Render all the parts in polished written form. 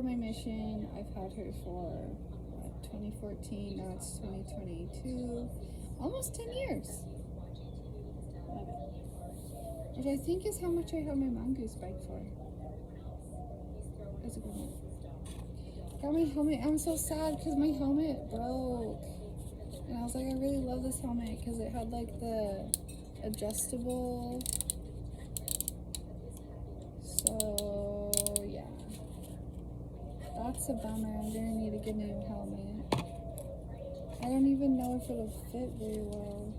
for my mission. I've had her for 2014, now it's 2022. Almost 10 years. Love it. Which I think is how much I have my mongoose bike for. That's a good one. Got my helmet. I'm so sad because my helmet broke. And I was like, I really love this helmet because it had like the adjustable. So yeah, that's a bummer. I'm gonna need to get a new helmet. I don't even know if it'll fit very well.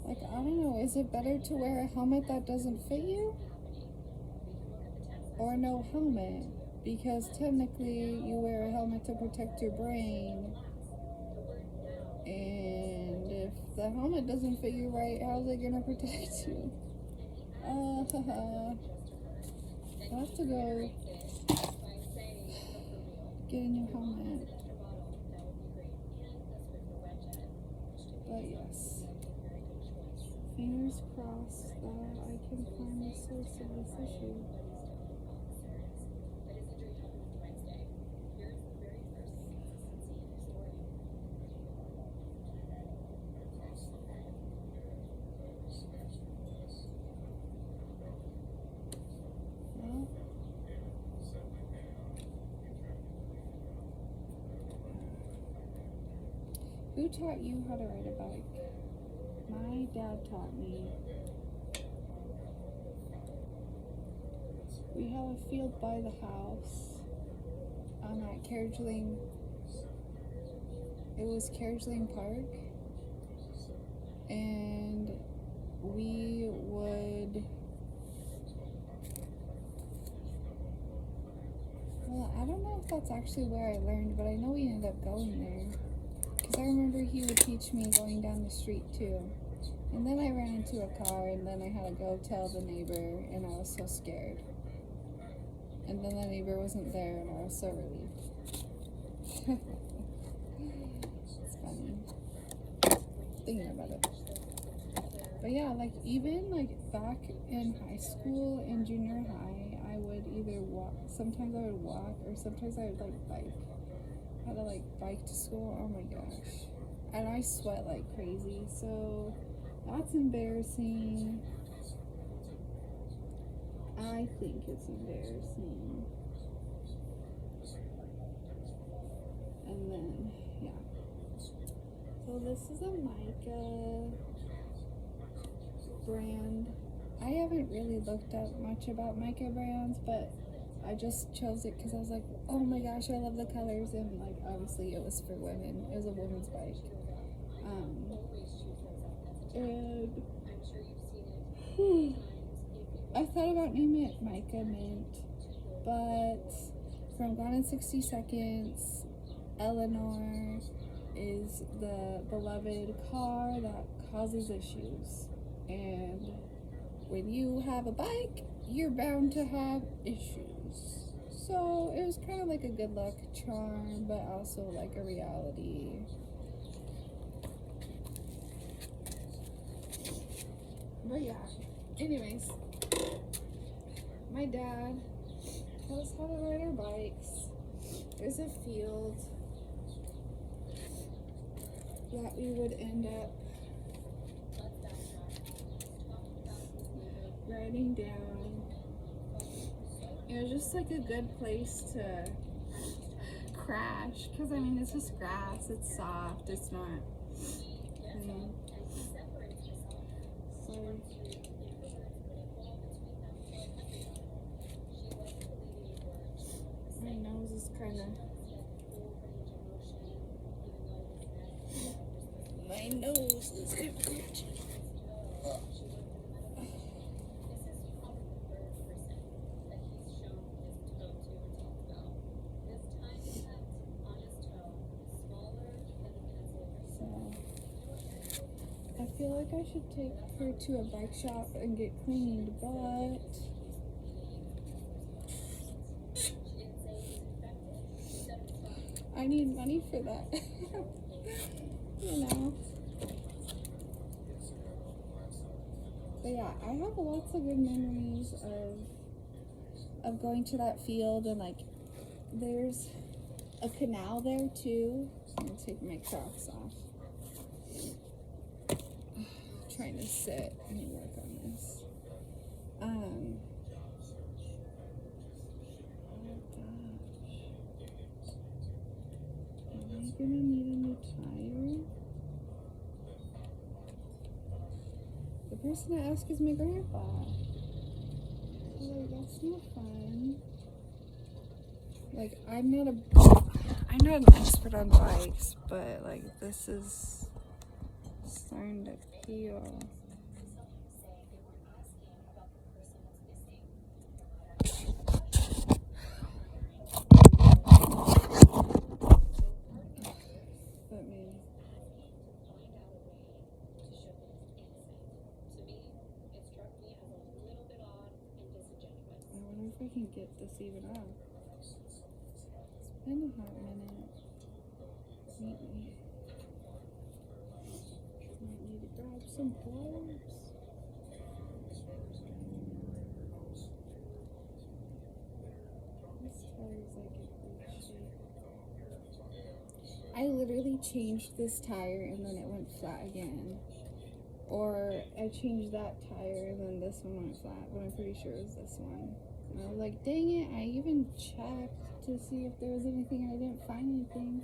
Like, I don't know, is it better to wear a helmet that doesn't fit you? Or no helmet? Because technically you wear a helmet to protect your brain. And if the helmet doesn't fit you right, how's it gonna protect you? I'll have to go get a new helmet. But yes. Fingers crossed that I can find the source of this issue. Well, who taught you how to ride a bike? My dad taught me. We have a field by the house. I'm at Carriage-Lane. It was Carriage-Lane Park. And we would... Well, I don't know if that's actually where I learned, but I know we ended up going there. Because I remember he would teach me going down the street too. And then I ran into a car and then I had to go tell the neighbor and I was so scared. And then the neighbor wasn't there and I was so relieved. It's funny thinking about it. But yeah, like even like back in high school and junior high, I would either walk, sometimes I would walk or sometimes I would like bike. I had to like bike to school, oh my gosh. And I sweat like crazy, so that's embarrassing. I think it's embarrassing. And then, yeah. So this is a mica brand. I haven't really looked up much about mica brands, but I just chose it because I was like, oh my gosh, I love the colors. And like, obviously it was for women. It was a women's bike. And I thought about naming it Mica Mint, but from Gone in 60 Seconds, Eleanor is the beloved car that causes issues. And when you have a bike, you're bound to have issues. So it was kind of like a good luck charm, but also like a reality. But yeah, anyways, my dad taught us how to ride our bikes. There's a field that we would end up riding down. It was just like a good place to crash, because I mean it's just grass, it's soft, it's not, so my nose is kind of, itchy. I feel like I should take her to a bike shop and get cleaned, but need money for that. You know. But yeah, I have lots of good memories of going to that field, and like there's a canal there too. I'm gonna take my Crocs off. Trying to sit and work on this. Oh gosh. Am I gonna need a new tire? The person I ask is my grandpa. Like, that's not fun. Like, I'm not an expert on bikes, but like this is starting to peel. Let me. I wonder if I can get this even up. It's been a hot minute. Maybe. Might need to grab some pliers. This tire is like in great shape. I literally changed this tire and then it went flat again. Or I changed that tire and then this one went flat, but I'm pretty sure it was this one. And I was like, dang it, I even checked to see if there was anything and I didn't find anything.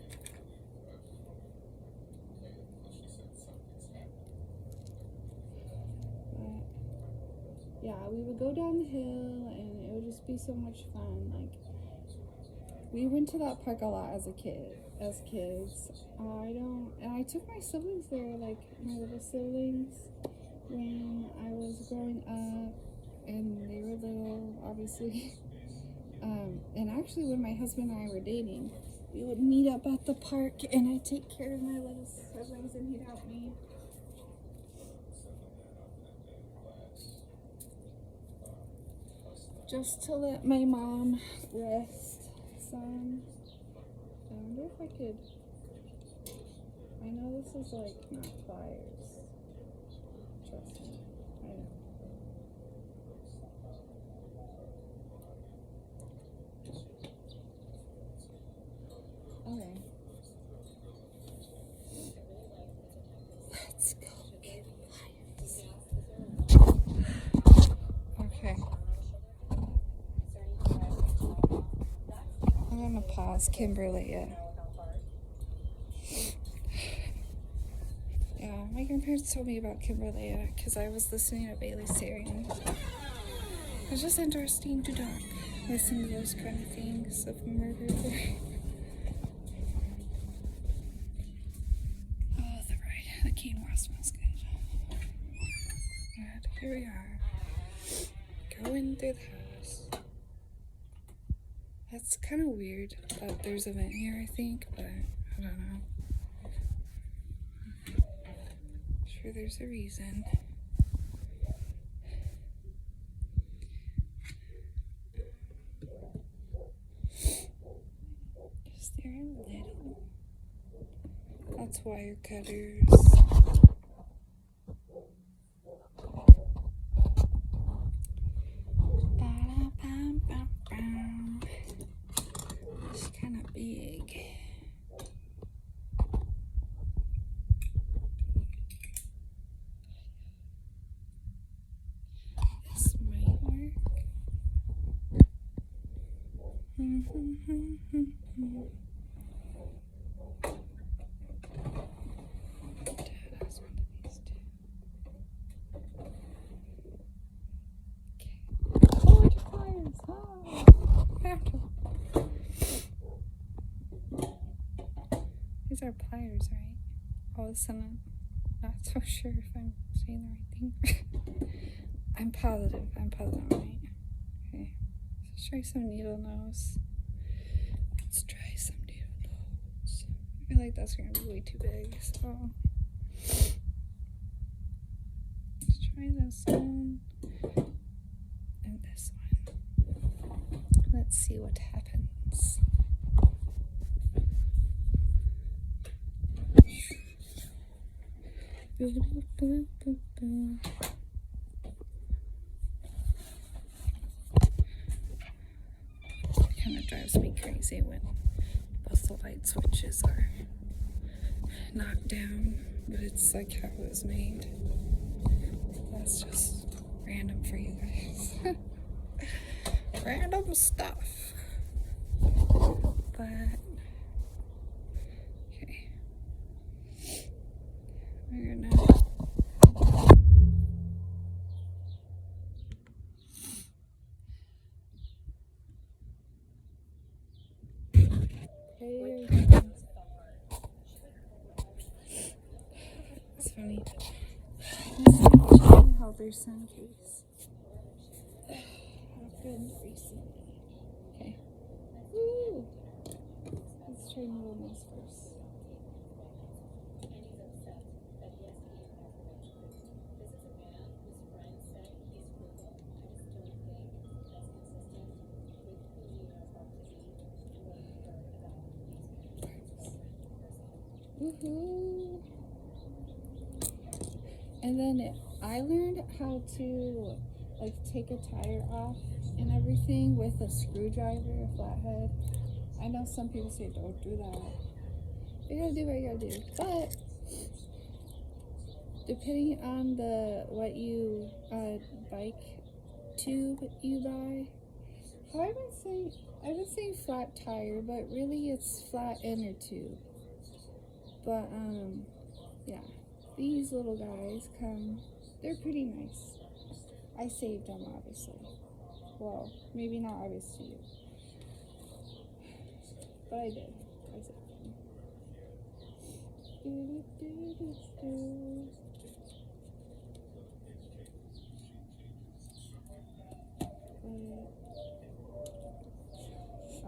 But yeah, we would go down the hill and it would just be so much fun. Like, we went to that park a lot as kids. And I took my siblings there, like my little siblings, when I was growing up, and they were little, obviously. And actually, when my husband and I were dating, we would meet up at the park, and I'd take care of my little siblings, and he'd help me. Just to let my mom rest some. I wonder if I could. I know this is like not pliers. Trust me. I know. Okay. Let's go get pliers. Okay. I'm gonna pause Kimberly. Yeah, my grandparents told me about Kimberly because I was listening to Bailey Sarian. It's just interesting to talk, listen to those kind of things of murder. Oh, the quinoa smells good. And here we are, going through the house. That's kind of weird that there's a vent here, I think, but I don't know. Sure, there's a reason. Is there a little? That's wire cutters. It's kind of big. This might work. Dad has one of these too. Okay. Oh, it's pliers. These are pliers, right? All of a sudden, I'm not so sure if I'm saying the right thing. I'm positive, right? Okay, let's try some needle nose. Let's try some needle nose. I feel like that's gonna be way too big, so let's try this one and this one. Let's see what happens. Kind of drives me crazy when bustle light switches are knocked down, but it's like how it was made. That's just random for you guys. Random stuff. But okay, we're gonna it's funny. I held their sun case. Happened recently. Okay. Woo! Let's try moving this first. Woohoo! And then I learned how to like take a tire off and everything with a screwdriver, a flathead. I know some people say don't do that. You gotta do what you gotta do. But depending on what you bike tube you buy, how I've been saying flat tire, but really it's flat inner tube. But yeah, these little guys come. They're pretty nice. I saved them, obviously. Well, maybe not obvious to you, but I did. I saved them.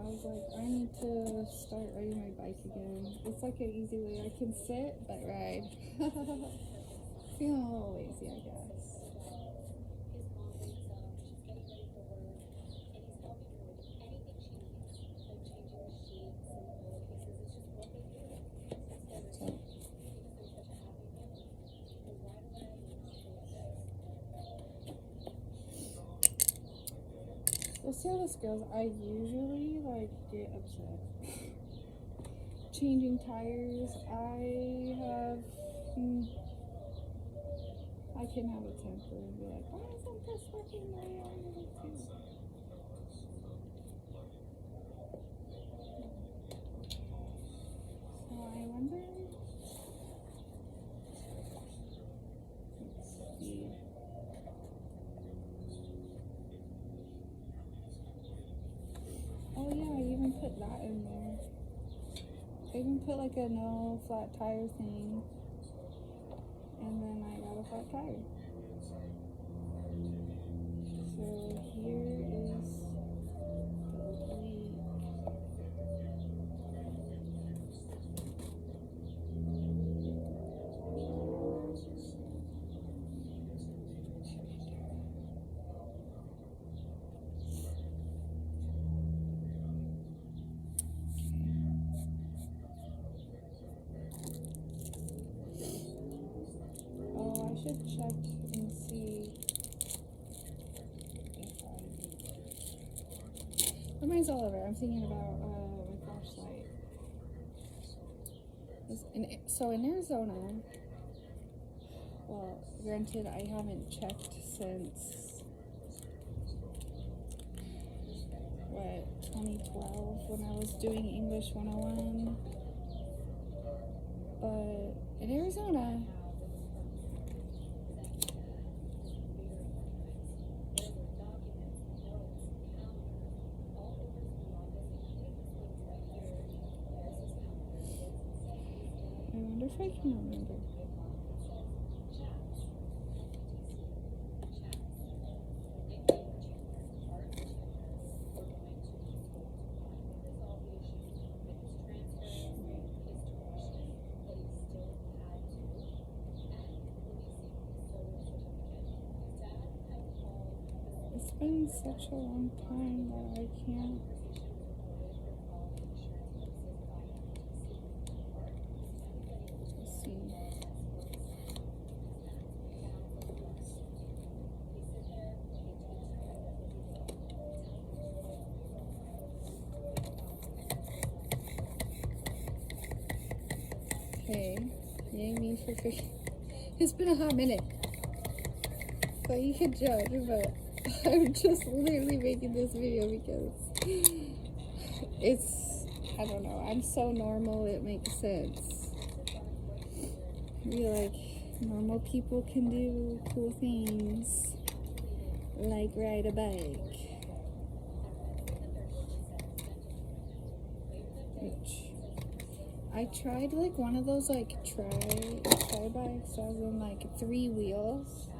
I was like, I need to start riding my bike again. It's like an easy way I can sit but ride. Feeling a little lazy, I guess. We'll see how this goes. I usually like get upset. Changing tires, I can have a temper and be like, why isn't this working the way I wanted it to? So I wonder. Let's see. Oh yeah, I even put that in there. I even put like a no flat tire thing. And then I got a flat tire. So here is the leak. Oh, I should check and see if mine's all over. I'm thinking about my flashlight. So in Arizona, well, granted, I haven't checked since, 2012 when I was doing English 101. But in Arizona, I wonder if I can remember. It's been such a long time that I can't. Let's see. for free. It's been a hot minute. So you can judge, but I'm just literally making this video because it's, I don't know, I'm so normal, it makes sense. Like, normal people can do cool things, like ride a bike. Which, I tried like one of those like try bikes, as in like 3 wheels.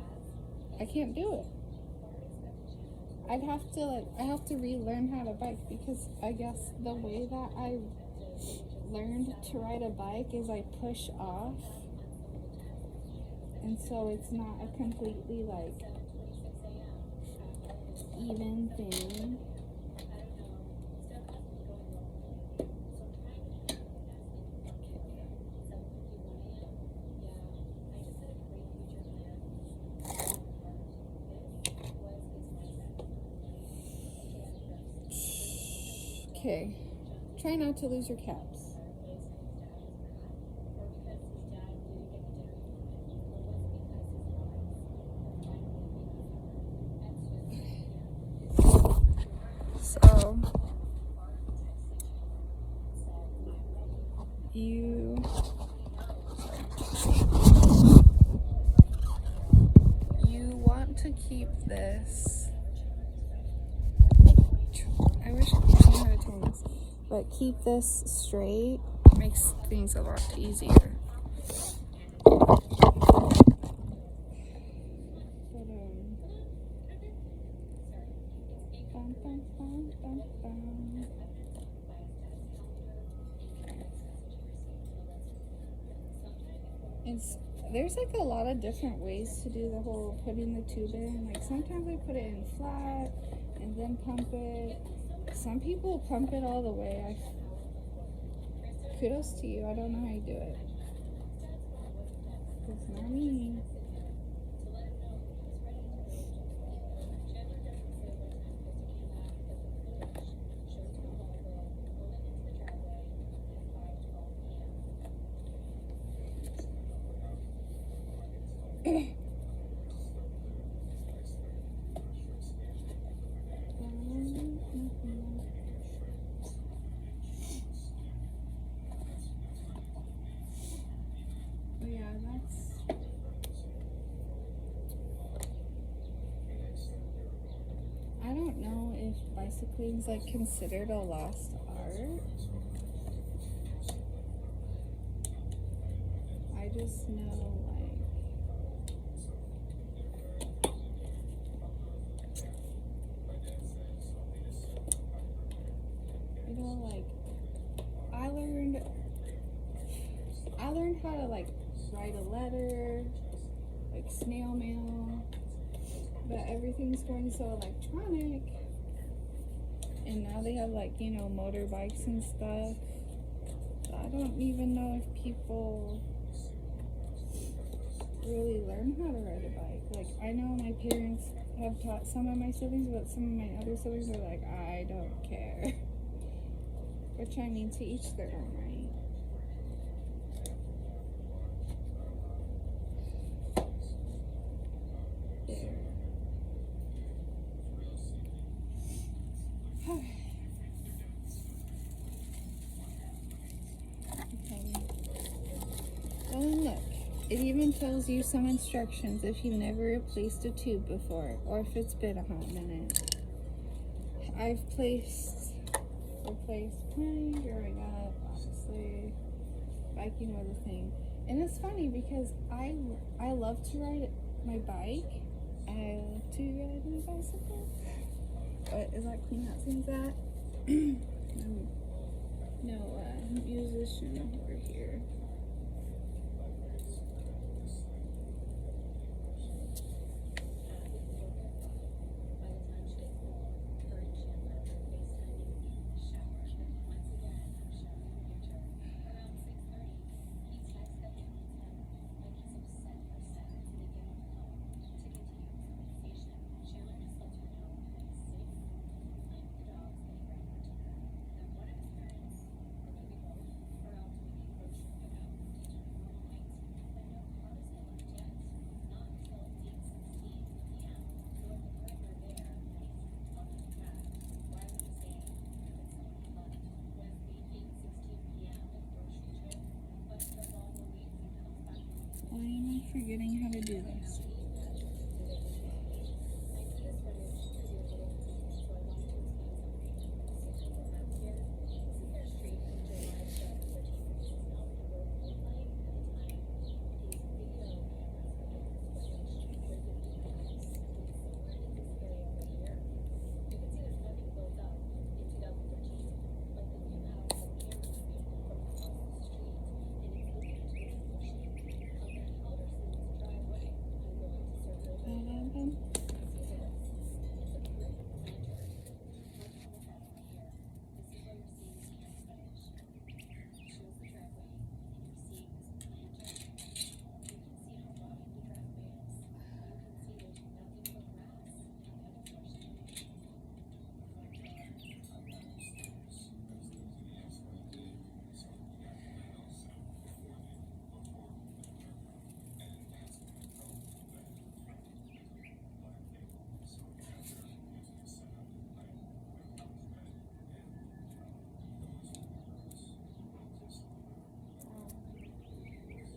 I can't do it. I have to relearn how to bike, because I guess the way that I learned to ride a bike is I push off, and so it's not a completely like even thing. Okay, try not to lose your caps. So, you want to keep this. I wish I knew how to turn this, but keep this straight makes things a lot easier. There's like a lot of different ways to do the whole putting the tube in. Like sometimes I put it in flat and then pump it. Some people pump it all the way. Kudos to you. I don't know how you do it. It's not me. I don't know if bicycling is like considered a lost art. I just know I learned how to like write a letter, like snail mail, but everything's going so electronic, and now they have like, you know, motorbikes and stuff. So I don't even know if people really learn how to ride a bike. Like, I know my parents have taught some of my siblings, but some of my other siblings are like, I don't care. Which, I mean, to each their own, right? Oh, look, it even tells you some instructions if you've never replaced a tube before, or if it's been a hot minute. I've replaced plenty growing up, obviously. Biking was a thing. And it's funny because I love to ride my bike. I love to ride my bicycle. But is that Queen that sings that? No, musician over here. forgetting how to do this.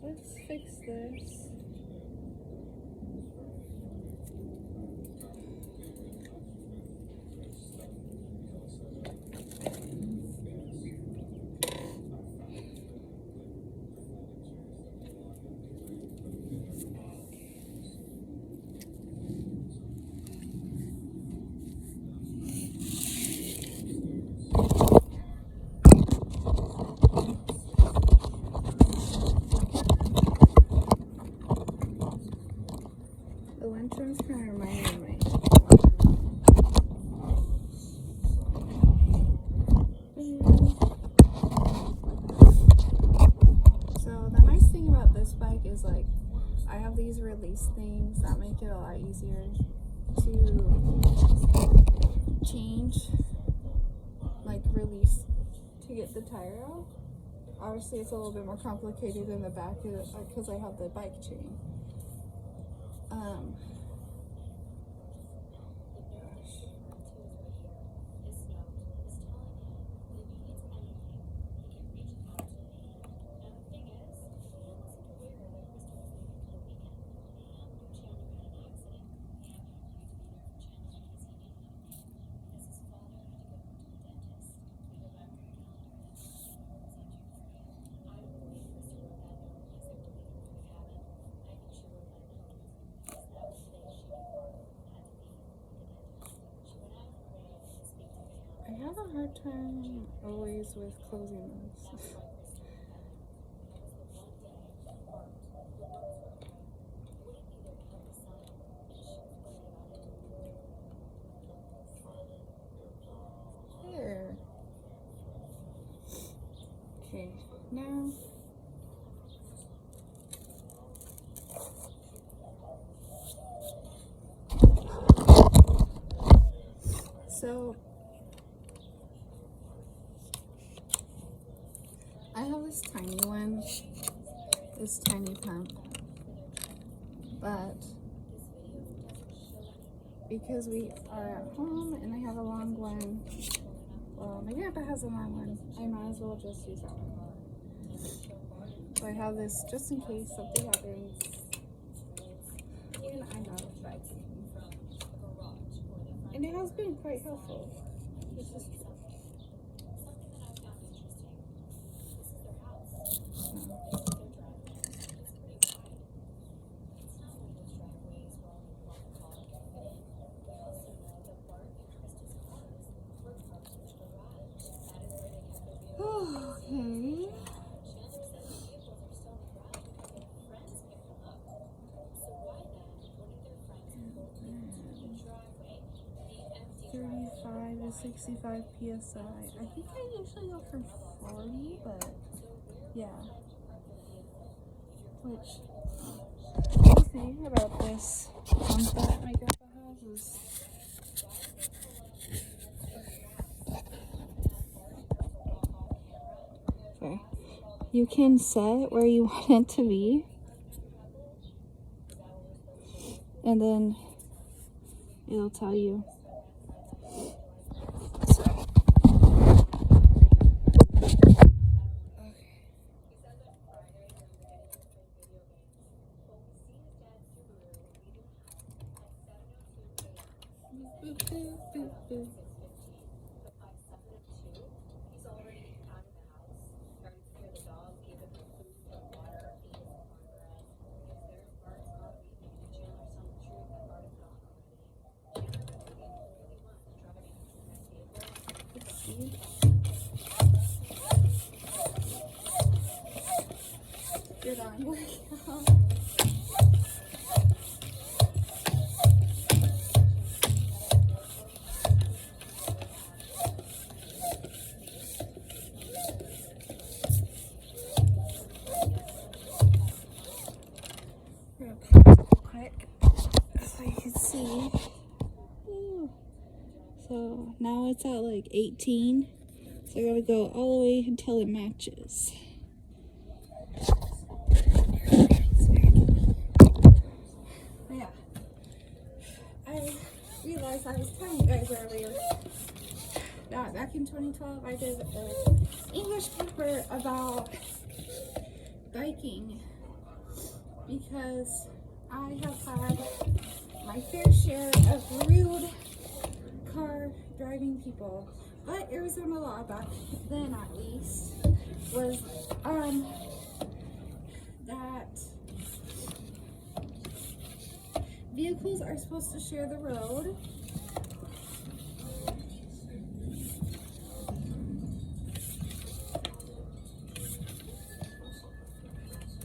Let's fix this. The lanterns kind of remind me of So the nice thing about this bike is like I have these release things that make it a lot easier to change, like release to get the tire out. Obviously it's a little bit more complicated in the back because I have the bike chain. I have a hard time always with closing this. There. Okay, now so I have this tiny one, this tiny pump, but because we are at home and I have a long one, well, my grandpa has a long one, I might as well just use that one. So I have this just in case something happens when I'm out of biking. And it has been quite helpful. This is true. Okay. 35 to 65 psi. I think I usually go for 40, but yeah. Which the thing about this pump that my grandpa has is okay. You can set where you want it to be, and then it'll tell you. Good on you. Quick, so you can see. So now it's at like 18. So I gotta go all the way until it matches. Yeah. I realized I was telling you guys earlier that back in 2012 I did an English paper about biking because I have had my fair share of rude car driving people. But Arizona law back then, at least, was that vehicles are supposed to share the road.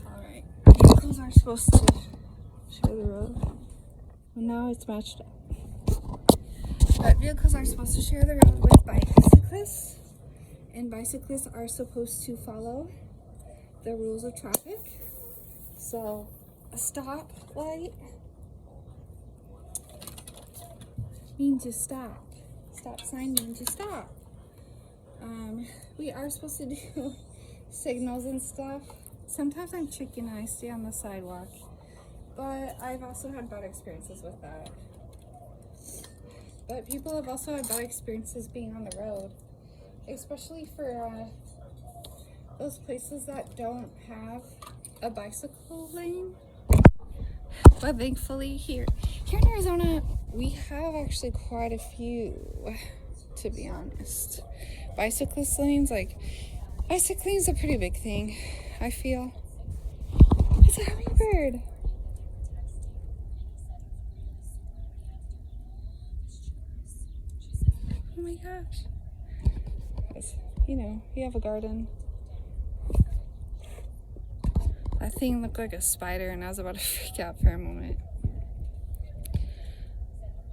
Alright, vehicles are supposed to share the road. And now it's matched up. But vehicles are supposed to share the road with bicyclists, and bicyclists are supposed to follow the rules of traffic. So a stop light means you stop. Stop sign means you stop. We are supposed to do signals and stuff. Sometimes I'm chicken and I stay on the sidewalk, but I've also had bad experiences with that. But people have also had bad experiences being on the road, especially for those places that don't have a bicycle lane. But thankfully here in Arizona, we have actually quite a few, to be honest. Bicyclist lanes, like, bicycling is a pretty big thing, I feel. It's a hummingbird. Oh my gosh. You know, you have a garden. That thing looked like a spider and I was about to freak out for a moment.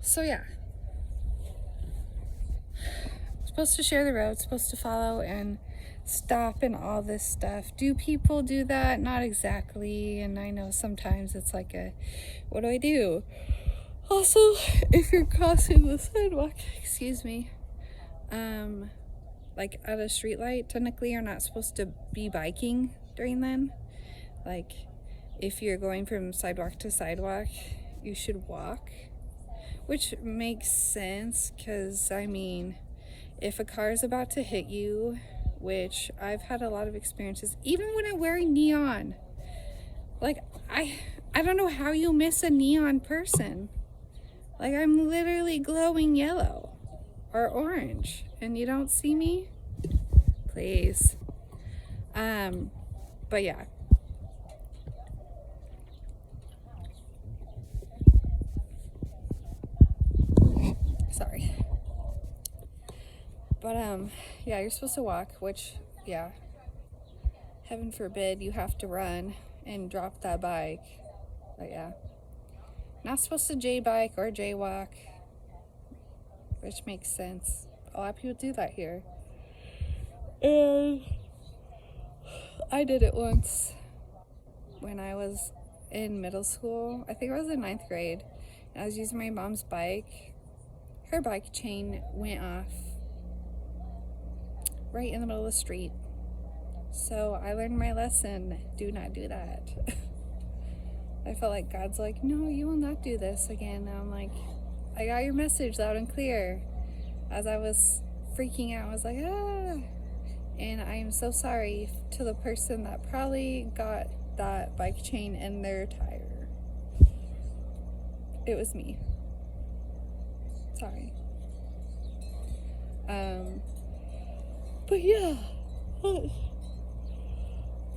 So yeah. Supposed to share the road, supposed to follow and stop and all this stuff. Do people do that? Not exactly. And I know sometimes it's like a, what do I do? Also, if you're crossing the sidewalk, excuse me, like at a street light, technically you're not supposed to be biking during then. Like, if you're going from sidewalk to sidewalk, you should walk, which makes sense, because, I mean, if a car is about to hit you, which I've had a lot of experiences, even when I'm wearing neon, like, I don't know how you miss a neon person. Like, I'm literally glowing yellow or orange, and you don't see me? Please. But yeah. Sorry. But, yeah, you're supposed to walk, which, yeah, heaven forbid you have to run and drop that bike. But yeah. Not supposed to J-bike or J-walk, which makes sense. A lot of people do that here. And I did it once when I was in middle school. I think I was in 9th grade. And I was using my mom's bike. Her bike chain went off right in the middle of the street. So I learned my lesson. Do not do that. I felt like God's like, no, you will not do this again. And I'm like, I got your message loud and clear. As I was freaking out, I was like, ah. And I am so sorry to the person that probably got that bike chain in their tire. It was me. Sorry. But yeah,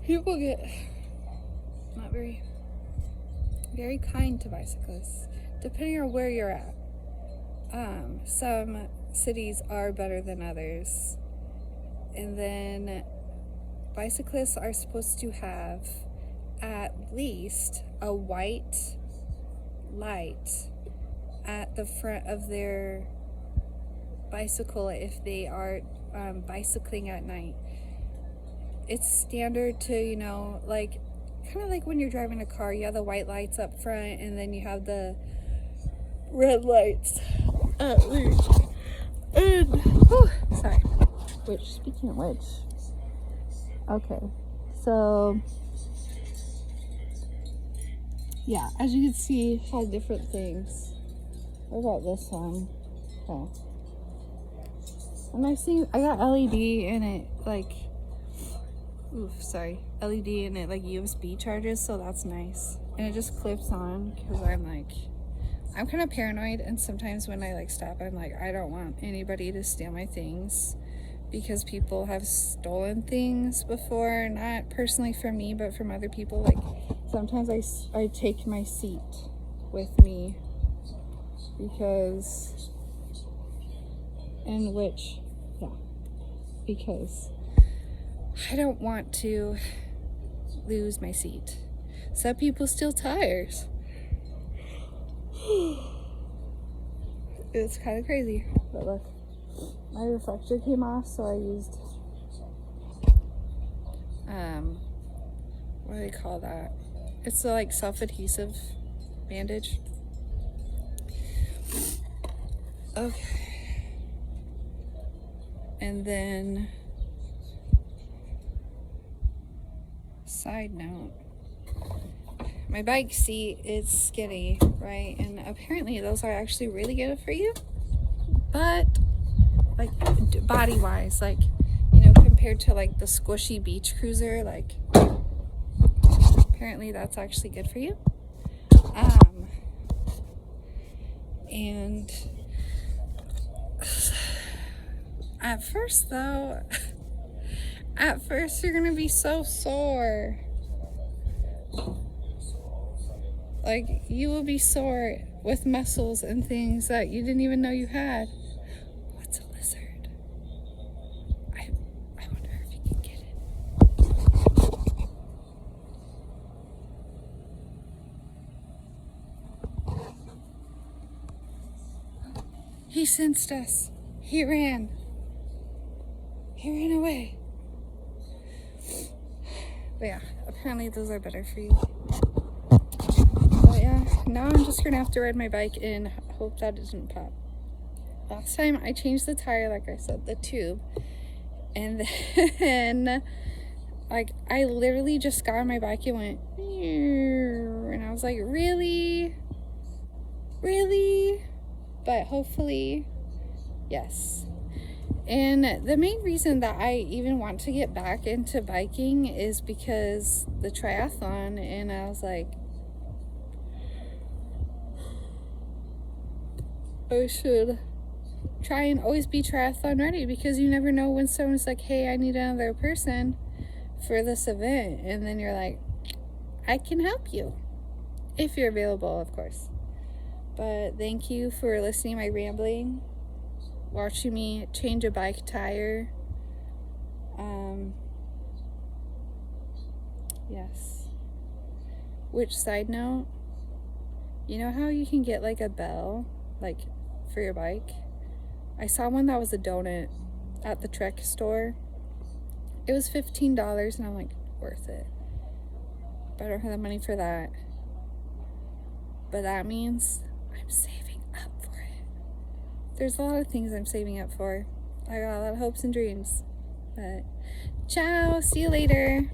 people get not very kind to bicyclists, depending on where you're at. Some cities are better than others. And then bicyclists are supposed to have at least a white light at the front of their bicycle if they are bicycling at night. It's standard to, you know, like kind of like when you're driving a car, you have the white lights up front and then you have the red lights at least. And sorry. Speaking of which, okay, so yeah, as you can see, it has different things. What about this one? Okay. And I got LED in it, like, LED in it, like USB charges, so that's nice. And it just clips on, because I'm kind of paranoid, and sometimes when I, like, stop, I'm like, I don't want anybody to steal my things, because people have stolen things before, not personally from me, but from other people. Like, sometimes I take my seat with me, because I don't want to lose my seat. Some people steal tires. It's kind of crazy, but look, my reflector came off, so I used what do they call that? It's the, like, self-adhesive bandage. Okay. And then, side note, my bike seat is skinny, right? And apparently those are actually really good for you. But, like, body-wise, like, you know, compared to, like, the squishy beach cruiser, like, apparently that's actually good for you. And at first you're gonna be so sore. Like, you will be sore with muscles and things that you didn't even know you had. What's a lizard? I wonder if you can get it. He sensed us. He ran away. But yeah, apparently those are better for you. But yeah, now I'm just gonna have to ride my bike and hope that doesn't pop. Last time I changed the tire, like I said, the tube, and then, like, I literally just got on my bike and went, and I was like, really? But hopefully, yes. And the main reason that I even want to get back into biking is because the triathlon, and I was like, I should try and always be triathlon ready, because you never know when someone's like, hey, I need another person for this event, and then you're like, I can help you, if you're available, of course. But thank you for listening to my rambling, watching me change a bike tire. Yes. Which, side note, you know how you can get, like, a bell, like, for your bike? I saw one that was a donut at the Trek store. It was $15, and I'm like, worth it. But I don't have the money for that. But that means I'm saving up for it. There's a lot of things I'm saving up for. I got a lot of hopes and dreams. But ciao, see you later.